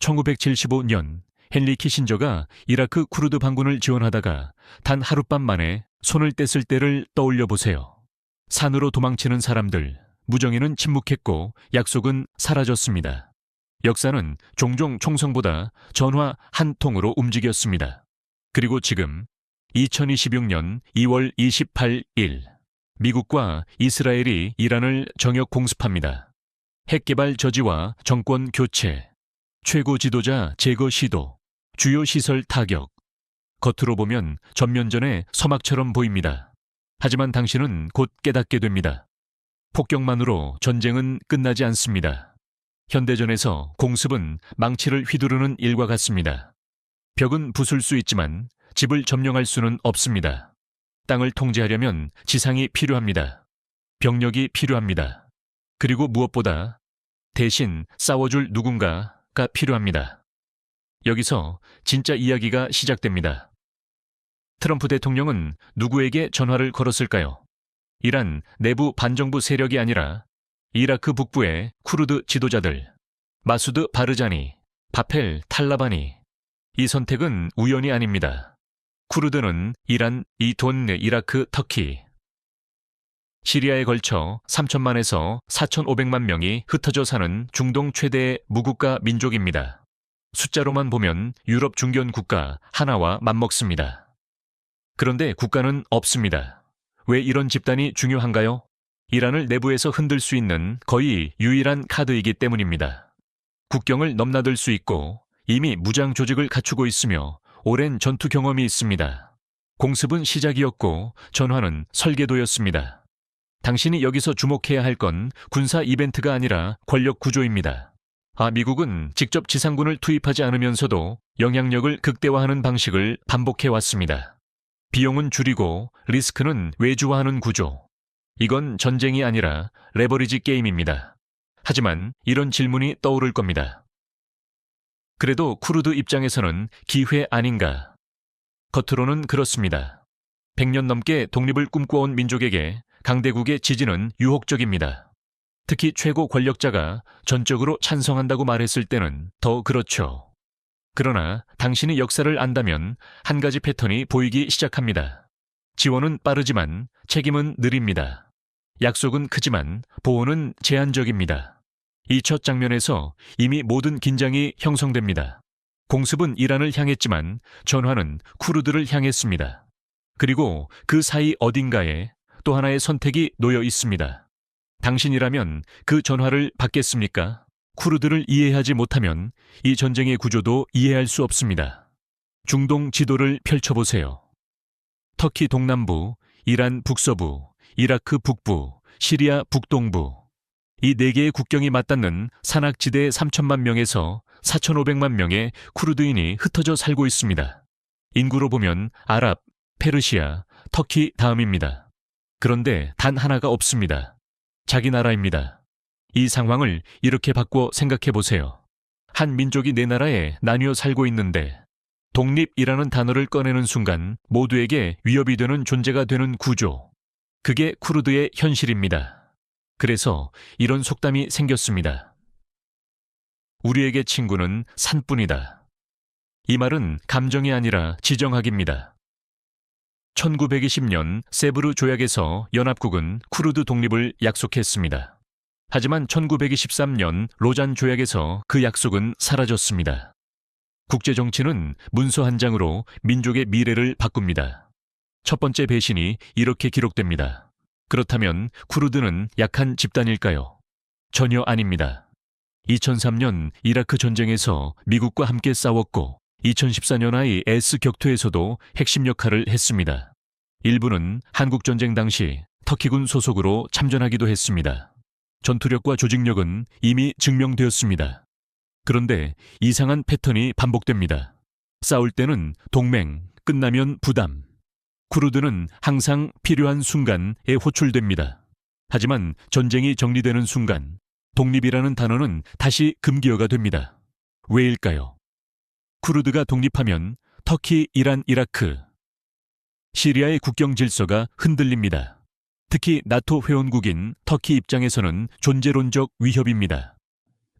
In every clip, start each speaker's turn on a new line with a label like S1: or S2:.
S1: 1975년 헨리 키신저가 이라크 쿠르드 반군을 지원하다가 단 하룻밤 만에 손을 뗐을 때를 떠올려 보세요. 산으로 도망치는 사람들, 무정인은 침묵했고 약속은 사라졌습니다. 역사는 종종 총성보다 전화 한 통으로 움직였습니다. 그리고 지금 2026년 2월 28일 미국과 이스라엘이 이란을 정역 공습합니다. 핵개발 저지와 정권 교체, 최고 지도자 제거 시도, 주요 시설 타격. 겉으로 보면 전면전의 서막처럼 보입니다. 하지만 당신은 곧 깨닫게 됩니다. 폭격만으로 전쟁은 끝나지 않습니다. 현대전에서 공습은 망치를 휘두르는 일과 같습니다. 벽은 부술 수 있지만 집을 점령할 수는 없습니다. 땅을 통제하려면 지상이 필요합니다. 병력이 필요합니다. 그리고 무엇보다 대신 싸워줄 누군가가 필요합니다. 여기서 진짜 이야기가 시작됩니다. 트럼프 대통령은 누구에게 전화를 걸었을까요? 이란 내부 반정부 세력이 아니라 이라크 북부의 쿠르드 지도자들, 마수드 바르자니, 바펠 탈라바니. 이 선택은 우연이 아닙니다. 쿠르드는 이란, 이라크, 터키, 시리아에 걸쳐 3천만에서 4,500만 명이 흩어져 사는 중동 최대의 무국가 민족입니다. 숫자로만 보면 유럽 중견 국가 하나와 맞먹습니다. 그런데 국가는 없습니다. 왜 이런 집단이 중요한가요? 이란을 내부에서 흔들 수 있는 거의 유일한 카드이기 때문입니다. 국경을 넘나들 수 있고 이미 무장 조직을 갖추고 있으며 오랜 전투 경험이 있습니다. 공습은 시작이었고 전화는 설계도였습니다. 당신이 여기서 주목해야 할 건 군사 이벤트가 아니라 권력 구조입니다. 미국은 직접 지상군을 투입하지 않으면서도 영향력을 극대화하는 방식을 반복해왔습니다. 비용은 줄이고 리스크는 외주화하는 구조. 이건 전쟁이 아니라 레버리지 게임입니다. 하지만 이런 질문이 떠오를 겁니다. 그래도 쿠르드 입장에서는 기회 아닌가? 겉으로는 그렇습니다. 100년 넘게 독립을 꿈꿔온 민족에게 강대국의 지지는 유혹적입니다. 특히 최고 권력자가 전적으로 찬성한다고 말했을 때는 더 그렇죠. 그러나 당신이 역사를 안다면 한 가지 패턴이 보이기 시작합니다. 지원은 빠르지만 책임은 느립니다. 약속은 크지만 보호는 제한적입니다. 이 첫 장면에서 이미 모든 긴장이 형성됩니다. 공습은 이란을 향했지만 전화는 쿠르드를 향했습니다. 그리고 그 사이 어딘가에 또 하나의 선택이 놓여 있습니다. 당신이라면 그 전화를 받겠습니까? 쿠르드를 이해하지 못하면 이 전쟁의 구조도 이해할 수 없습니다. 중동 지도를 펼쳐보세요. 터키 동남부, 이란 북서부, 이라크 북부, 시리아 북동부. 이 네 개의 국경이 맞닿는 산악지대에 3천만 명에서 4,500만 명의 쿠르드인이 흩어져 살고 있습니다. 인구로 보면 아랍, 페르시아, 터키 다음입니다. 그런데 단 하나가 없습니다. 자기 나라입니다. 이 상황을 이렇게 바꿔 생각해 보세요. 한 민족이 네 나라에 나뉘어 살고 있는데 독립이라는 단어를 꺼내는 순간 모두에게 위협이 되는 존재가 되는 구조. 그게 쿠르드의 현실입니다. 그래서 이런 속담이 생겼습니다. 우리에게 친구는 산뿐이다. 이 말은 감정이 아니라 지정학입니다. 1920년 세브르 조약에서 연합국은 쿠르드 독립을 약속했습니다. 하지만 1923년 로잔 조약에서 그 약속은 사라졌습니다. 국제정치는 문서 한 장으로 민족의 미래를 바꿉니다. 첫 번째 배신이 이렇게 기록됩니다. 그렇다면 쿠르드는 약한 집단일까요? 전혀 아닙니다. 2003년 이라크 전쟁에서 미국과 함께 싸웠고 2014년 IS 격투에서도 핵심 역할을 했습니다. 일부는 한국전쟁 당시 터키군 소속으로 참전하기도 했습니다. 전투력과 조직력은 이미 증명되었습니다. 그런데 이상한 패턴이 반복됩니다. 싸울 때는 동맹, 끝나면 부담. 쿠르드는 항상 필요한 순간에 호출됩니다. 하지만 전쟁이 정리되는 순간 독립이라는 단어는 다시 금기어가 됩니다. 왜일까요? 쿠르드가 독립하면 터키, 이란, 이라크, 시리아의 국경 질서가 흔들립니다. 특히 나토 회원국인 터키 입장에서는 존재론적 위협입니다.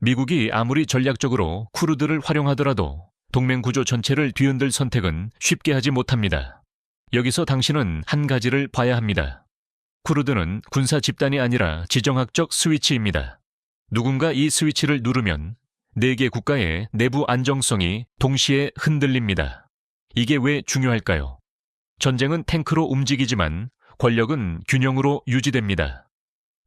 S1: 미국이 아무리 전략적으로 쿠르드를 활용하더라도 동맹 구조 전체를 뒤흔들 선택은 쉽게 하지 못합니다. 여기서 당신은 한 가지를 봐야 합니다. 쿠르드는 군사 집단이 아니라 지정학적 스위치입니다. 누군가 이 스위치를 누르면 4개 국가의 내부 안정성이 동시에 흔들립니다. 이게 왜 중요할까요? 전쟁은 탱크로 움직이지만 권력은 균형으로 유지됩니다.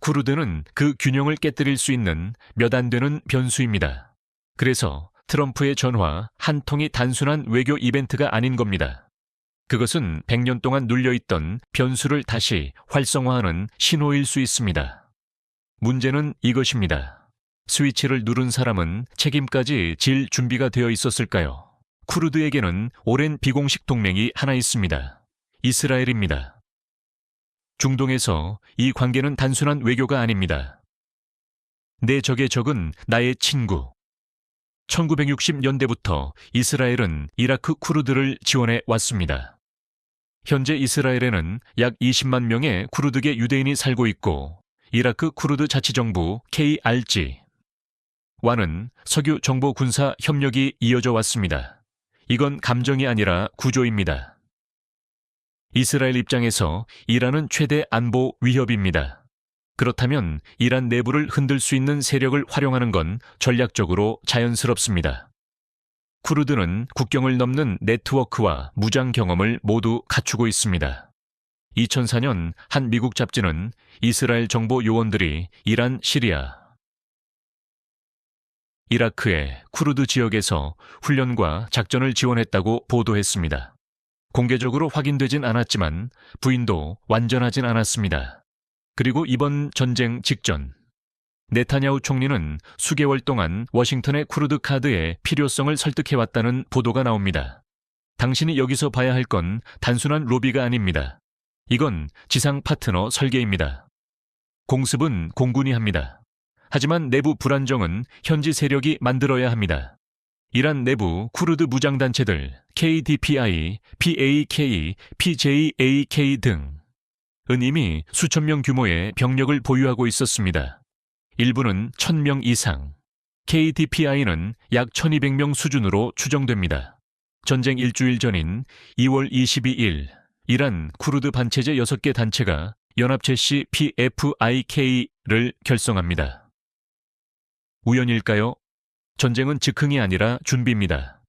S1: 쿠르드는 그 균형을 깨뜨릴 수 있는 몇 안 되는 변수입니다. 그래서 트럼프의 전화 한 통이 단순한 외교 이벤트가 아닌 겁니다. 그것은 100년 동안 눌려있던 변수를 다시 활성화하는 신호일 수 있습니다. 문제는 이것입니다. 스위치를 누른 사람은 책임까지 질 준비가 되어 있었을까요? 쿠르드에게는 오랜 비공식 동맹이 하나 있습니다. 이스라엘입니다. 중동에서 이 관계는 단순한 외교가 아닙니다. 내 적의 적은 나의 친구. 1960년대부터 이스라엘은 이라크 쿠르드를 지원해 왔습니다. 현재 이스라엘에는 약 20만 명의 쿠르드계 유대인이 살고 있고 이라크 쿠르드 자치정부 KRG와는 석유 정보 군사 협력이 이어져 왔습니다. 이건 감정이 아니라 구조입니다. 이스라엘 입장에서 이란은 최대 안보 위협입니다. 그렇다면 이란 내부를 흔들 수 있는 세력을 활용하는 건 전략적으로 자연스럽습니다. 쿠르드는 국경을 넘는 네트워크와 무장 경험을 모두 갖추고 있습니다. 2004년 한 미국 잡지는 이스라엘 정보 요원들이 이란, 시리아, 이라크의 쿠르드 지역에서 훈련과 작전을 지원했다고 보도했습니다. 공개적으로 확인되진 않았지만 부인도 완전하진 않았습니다. 그리고 이번 전쟁 직전 네타냐후 총리는 수개월 동안 워싱턴의 쿠르드 카드의 필요성을 설득해왔다는 보도가 나옵니다. 당신이 여기서 봐야 할 건 단순한 로비가 아닙니다. 이건 지상 파트너 설계입니다. 공습은 공군이 합니다. 하지만 내부 불안정은 현지 세력이 만들어야 합니다. 이란 내부 쿠르드 무장단체들 KDPI, PAK, PJAK 등은 이미 수천 명 규모의 병력을 보유하고 있었습니다. 일부는 1000명 이상, KDPI는 약 1200명 수준으로 추정됩니다. 전쟁 일주일 전인 2월 22일, 이란 쿠르드 반체제 6개 단체가 연합체시 PFIK를 결성합니다. 우연일까요? 전쟁은 즉흥이 아니라 준비입니다.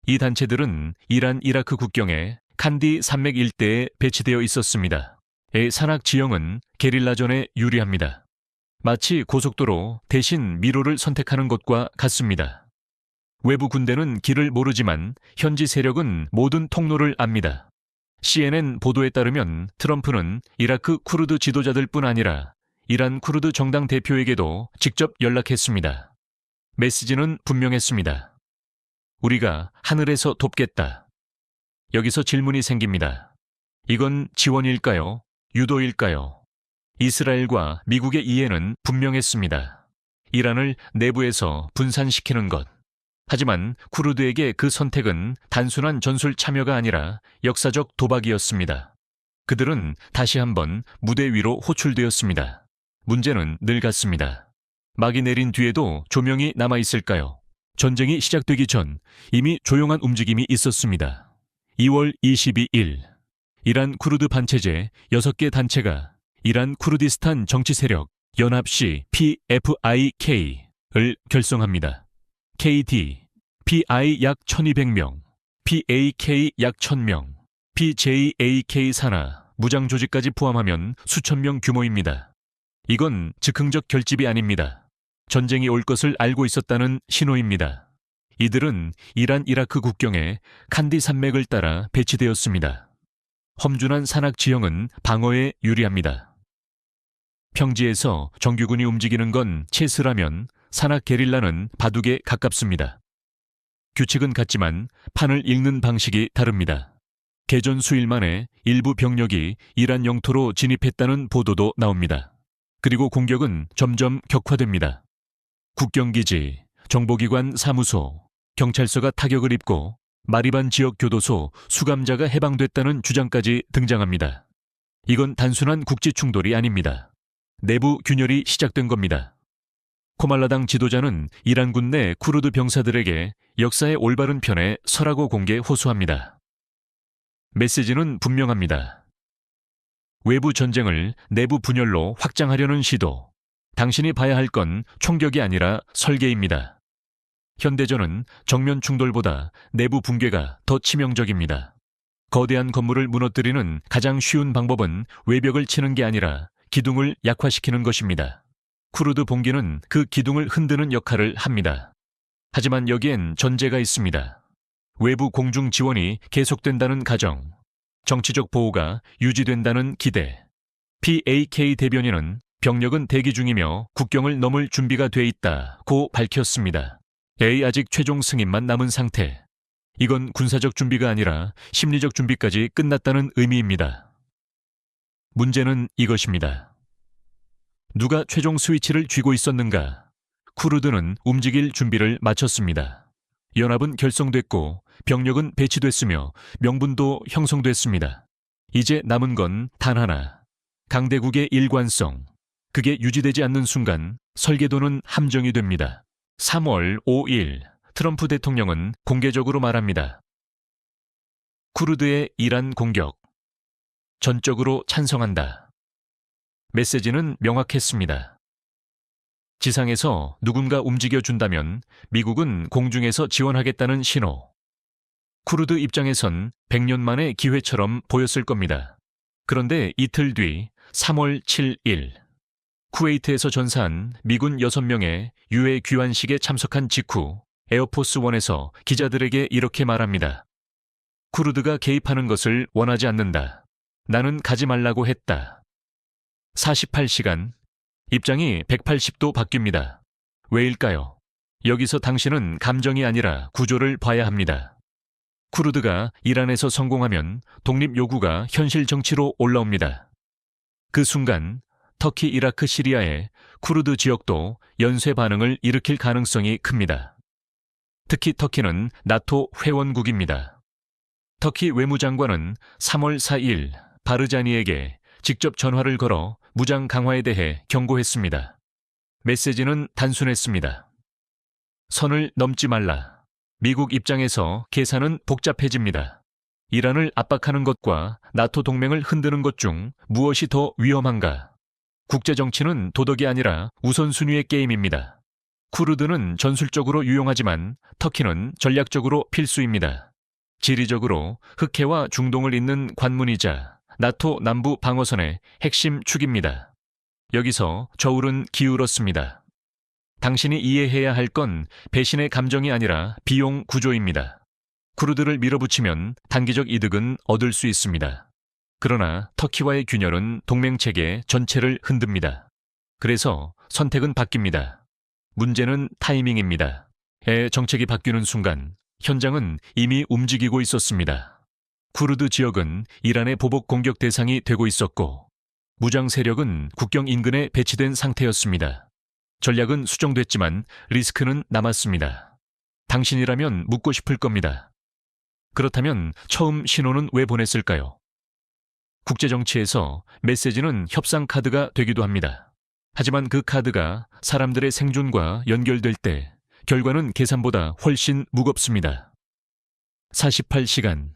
S1: 이 단체들은 이란 이라크 국경의 칸디 산맥 일대에 배치되어 있었습니다. 의 산악 지형은 게릴라전에 유리합니다. 마치 고속도로 대신 미로를 선택하는 것과 같습니다. 외부 군대는 길을 모르지만 현지 세력은 모든 통로를 압니다. CNN 보도에 따르면 트럼프는 이라크 쿠르드 지도자들뿐 아니라 이란 쿠르드 정당 대표에게도 직접 연락했습니다. 메시지는 분명했습니다. 우리가 하늘에서 돕겠다. 여기서 질문이 생깁니다. 이건 지원일까요? 유도일까요? 이스라엘과 미국의 이해는 분명했습니다. 이란을 내부에서 분산시키는 것. 하지만 쿠르드에게 그 선택은 단순한 전술 참여가 아니라 역사적 도박이었습니다. 그들은 다시 한번 무대 위로 호출되었습니다. 문제는 늘 같습니다. 막이 내린 뒤에도 조명이 남아있을까요? 전쟁이 시작되기 전 이미 조용한 움직임이 있었습니다. 2월 22일, 이란 쿠르드 반체제 6개 단체가 이란 쿠르디스탄 정치 세력 연합시 PFIK를 결성합니다. KD, PI 약 1200명, PAK 약 1000명, PJAK 산하, 무장 조직까지 포함하면 수천 명 규모입니다. 이건 즉흥적 결집이 아닙니다. 전쟁이 올 것을 알고 있었다는 신호입니다. 이들은 이란 이라크 국경에 칸디 산맥을 따라 배치되었습니다. 험준한 산악 지형은 방어에 유리합니다. 평지에서 정규군이 움직이는 건 체스라면 산악 게릴라는 바둑에 가깝습니다. 규칙은 같지만 판을 읽는 방식이 다릅니다. 개전 수일 만에 일부 병력이 이란 영토로 진입했다는 보도도 나옵니다. 그리고 공격은 점점 격화됩니다. 국경기지, 정보기관 사무소, 경찰서가 타격을 입고 마리반 지역 교도소 수감자가 해방됐다는 주장까지 등장합니다. 이건 단순한 국지 충돌이 아닙니다. 내부 균열이 시작된 겁니다. 코말라당 지도자는 이란군 내 쿠르드 병사들에게 역사의 올바른 편에 서라고 공개 호소합니다. 메시지는 분명합니다. 외부 전쟁을 내부 분열로 확장하려는 시도. 당신이 봐야 할 건 총격이 아니라 설계입니다. 현대전은 정면 충돌보다 내부 붕괴가 더 치명적입니다. 거대한 건물을 무너뜨리는 가장 쉬운 방법은 외벽을 치는 게 아니라 기둥을 약화시키는 것입니다. 쿠르드 봉기는 그 기둥을 흔드는 역할을 합니다. 하지만 여기엔 전제가 있습니다. 외부 공중 지원이 계속된다는 가정, 정치적 보호가 유지된다는 기대. PAK 대변인은 병력은 대기 중이며 국경을 넘을 준비가 돼 있다고 밝혔습니다. 아직 최종 승인만 남은 상태. 이건 군사적 준비가 아니라 심리적 준비까지 끝났다는 의미입니다. 문제는 이것입니다. 누가 최종 스위치를 쥐고 있었는가? 쿠르드는 움직일 준비를 마쳤습니다. 연합은 결성됐고 병력은 배치됐으며 명분도 형성됐습니다. 이제 남은 건 단 하나. 강대국의 일관성. 그게 유지되지 않는 순간 설계도는 함정이 됩니다. 3월 5일 트럼프 대통령은 공개적으로 말합니다. 쿠르드의 이란 공격. 전적으로 찬성한다. 메시지는 명확했습니다. 지상에서 누군가 움직여준다면 미국은 공중에서 지원하겠다는 신호. 쿠르드 입장에선 100년 만의 기회처럼 보였을 겁니다. 그런데 이틀 뒤 3월 7일 쿠웨이트에서 전사한 미군 6명의 유해 귀환식에 참석한 직후 에어포스 1에서 기자들에게 이렇게 말합니다. 쿠르드가 개입하는 것을 원하지 않는다. 나는 가지 말라고 했다. 48시간, 입장이 180도 바뀝니다. 왜일까요? 여기서 당신은 감정이 아니라 구조를 봐야 합니다. 쿠르드가 이란에서 성공하면 독립 요구가 현실 정치로 올라옵니다. 그 순간 터키, 이라크, 시리아의 쿠르드 지역도 연쇄 반응을 일으킬 가능성이 큽니다. 특히 터키는 나토 회원국입니다. 터키 외무장관은 3월 4일 바르자니에게 직접 전화를 걸어 무장 강화에 대해 경고했습니다. 메시지는 단순했습니다. 선을 넘지 말라. 미국 입장에서 계산은 복잡해집니다. 이란을 압박하는 것과 나토 동맹을 흔드는 것 중 무엇이 더 위험한가? 국제정치는 도덕이 아니라 우선순위의 게임입니다. 쿠르드는 전술적으로 유용하지만 터키는 전략적으로 필수입니다. 지리적으로 흑해와 중동을 잇는 관문이자 나토 남부 방어선의 핵심 축입니다. 여기서 저울은 기울었습니다. 당신이 이해해야 할 건 배신의 감정이 아니라 비용 구조입니다. 쿠르드를 밀어붙이면 단기적 이득은 얻을 수 있습니다. 그러나 터키와의 균열은 동맹체계 전체를 흔듭니다. 그래서 선택은 바뀝니다. 문제는 타이밍입니다. 정책이 바뀌는 순간 현장은 이미 움직이고 있었습니다. 쿠르드 지역은 이란의 보복 공격 대상이 되고 있었고 무장 세력은 국경 인근에 배치된 상태였습니다. 전략은 수정됐지만 리스크는 남았습니다. 당신이라면 묻고 싶을 겁니다. 그렇다면 처음 신호는 왜 보냈을까요? 국제정치에서 메시지는 협상 카드가 되기도 합니다. 하지만 그 카드가 사람들의 생존과 연결될 때 결과는 계산보다 훨씬 무겁습니다. 48시간.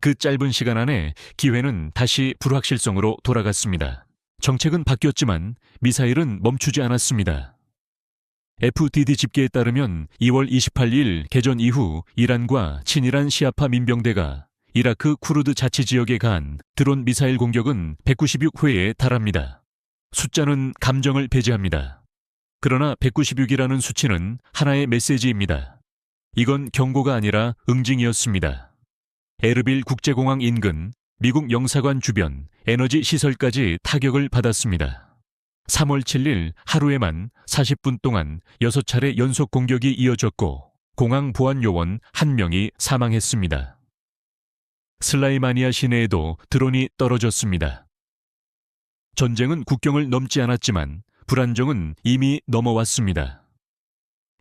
S1: 그 짧은 시간 안에 기회는 다시 불확실성으로 돌아갔습니다. 정책은 바뀌었지만 미사일은 멈추지 않았습니다. FDD 집계에 따르면 2월 28일 개전 이후 이란과 친이란 시아파 민병대가 이라크 쿠르드 자치지역에 가한 드론 미사일 공격은 196회에 달합니다. 숫자는 감정을 배제합니다. 그러나 196이라는 수치는 하나의 메시지입니다. 이건 경고가 아니라 응징이었습니다. 에르빌 국제공항 인근, 미국 영사관 주변, 에너지 시설까지 타격을 받았습니다. 3월 7일 하루에만 40분 동안 6차례 연속 공격이 이어졌고 공항 보안 요원 1명이 사망했습니다. 슬라이마니아 시내에도 드론이 떨어졌습니다. 전쟁은 국경을 넘지 않았지만 불안정은 이미 넘어왔습니다.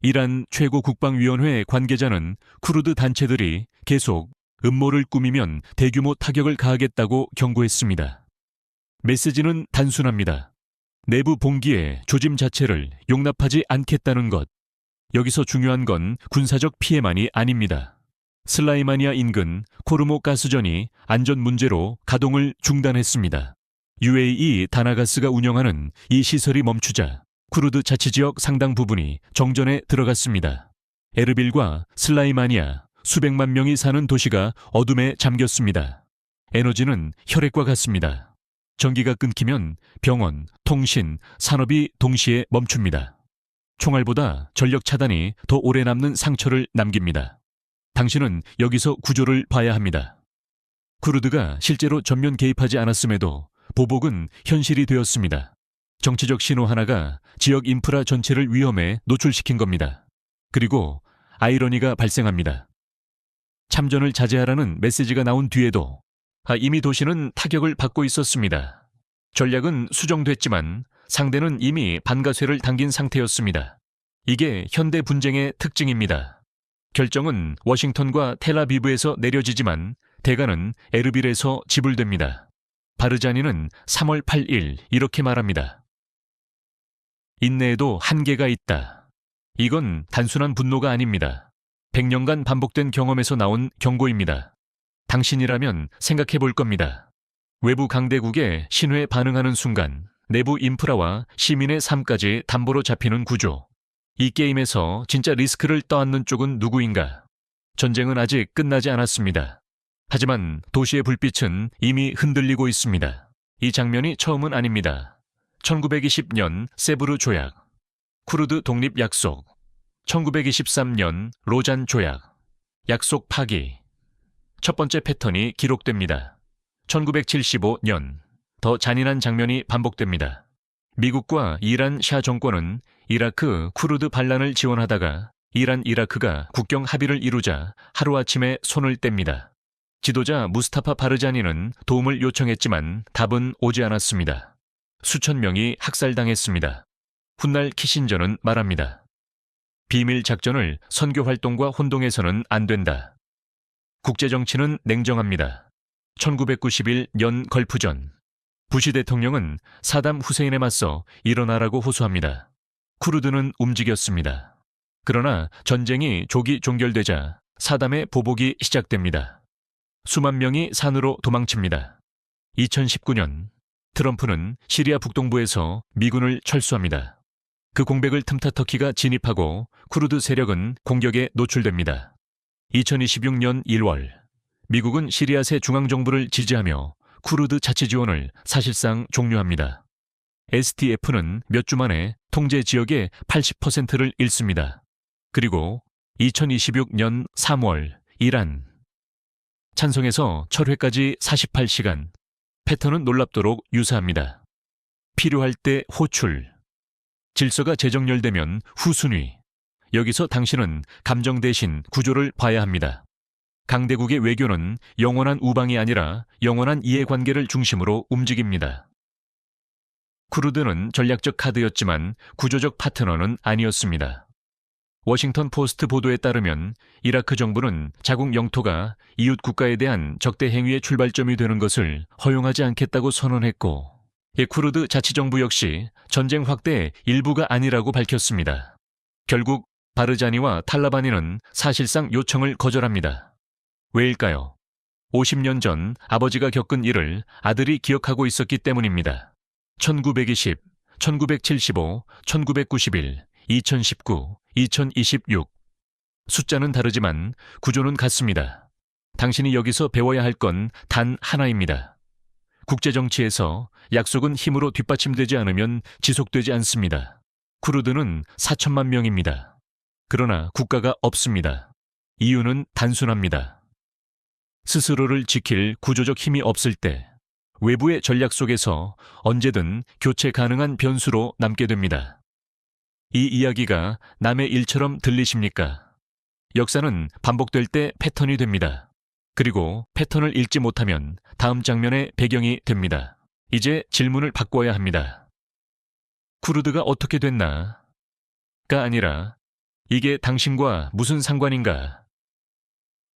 S1: 이란 최고국방위원회 관계자는 쿠르드 단체들이 계속 음모를 꾸미면 대규모 타격을 가하겠다고 경고했습니다. 메시지는 단순합니다. 내부 봉기의 조짐 자체를 용납하지 않겠다는 것. 여기서 중요한 건 군사적 피해만이 아닙니다. 슬라이마니아 인근 코르모 가스전이 안전 문제로 가동을 중단했습니다. UAE 다나가스가 운영하는 이 시설이 멈추자 쿠르드 자치지역 상당 부분이 정전에 들어갔습니다. 에르빌과 슬라이마니아 수백만 명이 사는 도시가 어둠에 잠겼습니다. 에너지는 혈액과 같습니다. 전기가 끊기면 병원, 통신, 산업이 동시에 멈춥니다. 총알보다 전력 차단이 더 오래 남는 상처를 남깁니다. 당신은 여기서 구조를 봐야 합니다. 쿠르드가 실제로 전면 개입하지 않았음에도 보복은 현실이 되었습니다. 정치적 신호 하나가 지역 인프라 전체를 위험에 노출시킨 겁니다. 그리고 아이러니가 발생합니다. 참전을 자제하라는 메시지가 나온 뒤에도 이미 도시는 타격을 받고 있었습니다. 전략은 수정됐지만 상대는 이미 반가쇠를 당긴 상태였습니다. 이게 현대 분쟁의 특징입니다. 결정은 워싱턴과 텔아비브에서 내려지지만 대가는 에르빌에서 지불됩니다. 바르자니는 3월 8일 이렇게 말합니다. 인내에도 한계가 있다. 이건 단순한 분노가 아닙니다. 100년간 반복된 경험에서 나온 경고입니다. 당신이라면 생각해 볼 겁니다. 외부 강대국의 신호에 반응하는 순간 내부 인프라와 시민의 삶까지 담보로 잡히는 구조. 이 게임에서 진짜 리스크를 떠안는 쪽은 누구인가? 전쟁은 아직 끝나지 않았습니다. 하지만 도시의 불빛은 이미 흔들리고 있습니다. 이 장면이 처음은 아닙니다. 1920년 세브르 조약, 쿠르드 독립 약속, 1923년 로잔 조약, 약속 파기. 첫 번째 패턴이 기록됩니다. 1975년 더 잔인한 장면이 반복됩니다. 미국과 이란 샤 정권은 이라크 쿠르드 반란을 지원하다가 이란-이라크가 국경 합의를 이루자 하루아침에 손을 뗍니다. 지도자 무스타파 바르자니는 도움을 요청했지만 답은 오지 않았습니다. 수천 명이 학살당했습니다. 훗날 키신저는 말합니다. 비밀 작전을 선교 활동과 혼동해서는 안 된다. 국제정치는 냉정합니다. 1991년 걸프전. 부시 대통령은 사담 후세인에 맞서 일어나라고 호소합니다. 쿠르드는 움직였습니다. 그러나 전쟁이 조기 종결되자 사담의 보복이 시작됩니다. 수만 명이 산으로 도망칩니다. 2019년 트럼프는 시리아 북동부에서 미군을 철수합니다. 그 공백을 틈타 터키가 진입하고 쿠르드 세력은 공격에 노출됩니다. 2026년 1월 미국은 시리아 새 중앙정부를 지지하며 쿠르드 자치 지원을 사실상 종료합니다. SDF는 몇 주 만에 통제 지역의 80%를 잃습니다. 그리고 2026년 3월 이란. 찬성에서 철회까지 48시간. 패턴은 놀랍도록 유사합니다. 필요할 때 호출. 질서가 재정렬되면 후순위. 여기서 당신은 감정 대신 구조를 봐야 합니다. 강대국의 외교는 영원한 우방이 아니라 영원한 이해관계를 중심으로 움직입니다. 쿠르드는 전략적 카드였지만 구조적 파트너는 아니었습니다. 워싱턴 포스트 보도에 따르면 이라크 정부는 자국 영토가 이웃 국가에 대한 적대 행위의 출발점이 되는 것을 허용하지 않겠다고 선언했고, 쿠르드 자치정부 역시 전쟁 확대의 일부가 아니라고 밝혔습니다. 결국 바르자니와 탈라바니는 사실상 요청을 거절합니다. 왜일까요? 50년 전 아버지가 겪은 일을 아들이 기억하고 있었기 때문입니다. 1920, 1975, 1991, 2019, 2026. 숫자는 다르지만 구조는 같습니다. 당신이 여기서 배워야 할 건 단 하나입니다. 국제정치에서 약속은 힘으로 뒷받침되지 않으면 지속되지 않습니다. 쿠르드는 4천만 명입니다. 그러나 국가가 없습니다. 이유는 단순합니다. 스스로를 지킬 구조적 힘이 없을 때 외부의 전략 속에서 언제든 교체 가능한 변수로 남게 됩니다. 이 이야기가 남의 일처럼 들리십니까? 역사는 반복될 때 패턴이 됩니다. 그리고 패턴을 읽지 못하면 다음 장면의 배경이 됩니다. 이제 질문을 바꿔야 합니다. 쿠르드가 어떻게 됐나? 가 아니라 이게 당신과 무슨 상관인가?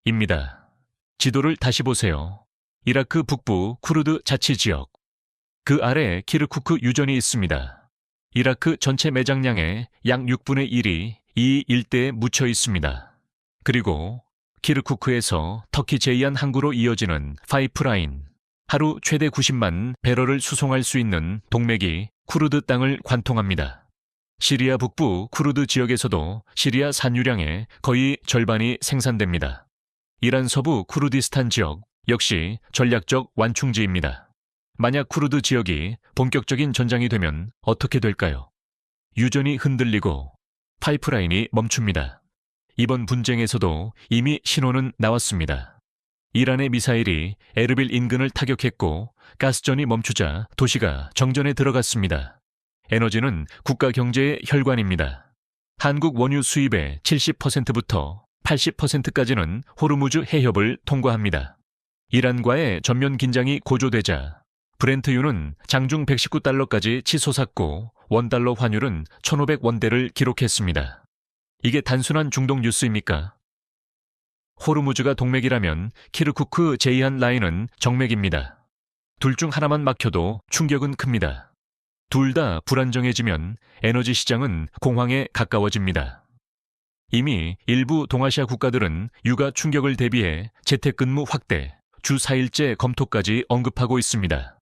S1: 입니다. 지도를 다시 보세요. 이라크 북부 쿠르드 자치 지역. 그 아래 키르쿠크 유전이 있습니다. 이라크 전체 매장량의 약 6분의 1이 이 일대에 묻혀 있습니다. 그리고 키르쿠크에서 터키 제이안 항구로 이어지는 파이프라인, 하루 최대 90만 배럴을 수송할 수 있는 동맥이 쿠르드 땅을 관통합니다. 시리아 북부 쿠르드 지역에서도 시리아 산유량의 거의 절반이 생산됩니다. 이란 서부 쿠르디스탄 지역 역시 전략적 완충지입니다. 만약 쿠르드 지역이 본격적인 전장이 되면 어떻게 될까요? 유전이 흔들리고 파이프라인이 멈춥니다. 이번 분쟁에서도 이미 신호는 나왔습니다. 이란의 미사일이 에르빌 인근을 타격했고 가스전이 멈추자 도시가 정전에 들어갔습니다. 에너지는 국가 경제의 혈관입니다. 한국 원유 수입의 70%부터 80%까지는 호르무즈 해협을 통과합니다. 이란과의 전면 긴장이 고조되자 브렌트유는 장중 119달러까지 치솟았고 원달러 환율은 1,500원대를 기록했습니다. 이게 단순한 중동 뉴스입니까? 호르무즈가 동맥이라면 키르쿠크 제이안 라인은 정맥입니다. 둘 중 하나만 막혀도 충격은 큽니다. 둘 다 불안정해지면 에너지 시장은 공황에 가까워집니다. 이미 일부 동아시아 국가들은 육아 충격을 대비해 재택근무 확대, 주 4일제 검토까지 언급하고 있습니다.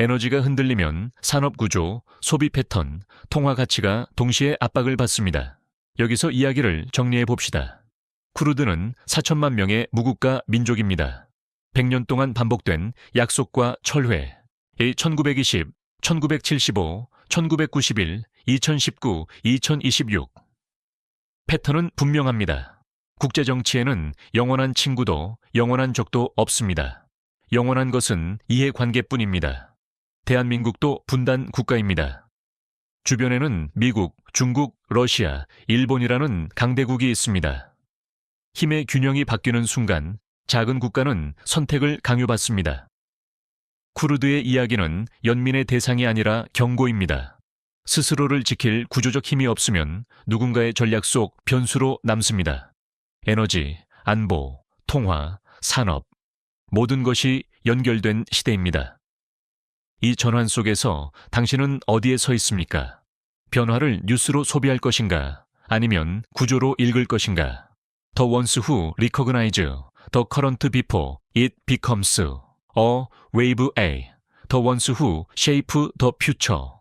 S1: 에너지가 흔들리면 산업구조, 소비 패턴, 통화 가치가 동시에 압박을 받습니다. 여기서 이야기를 정리해 봅시다. 쿠르드는 4천만 명의 무국가 민족입니다. 100년 동안 반복된 약속과 철회, 1920, 1975, 1991, 2019, 2026. 패턴은 분명합니다. 국제정치에는 영원한 친구도 영원한 적도 없습니다. 영원한 것은 이해관계뿐입니다. 대한민국도 분단 국가입니다. 주변에는 미국, 중국, 러시아, 일본이라는 강대국이 있습니다. 힘의 균형이 바뀌는 순간 작은 국가는 선택을 강요받습니다. 쿠르드의 이야기는 연민의 대상이 아니라 경고입니다. 스스로를 지킬 구조적 힘이 없으면 누군가의 전략 속 변수로 남습니다. 에너지, 안보, 통화, 산업, 모든 것이 연결된 시대입니다. 이 전환 속에서 당신은 어디에 서 있습니까? 변화를 뉴스로 소비할 것인가? 아니면 구조로 읽을 것인가? The ones who recognize the current before it becomes a wave A. The ones who shape the future.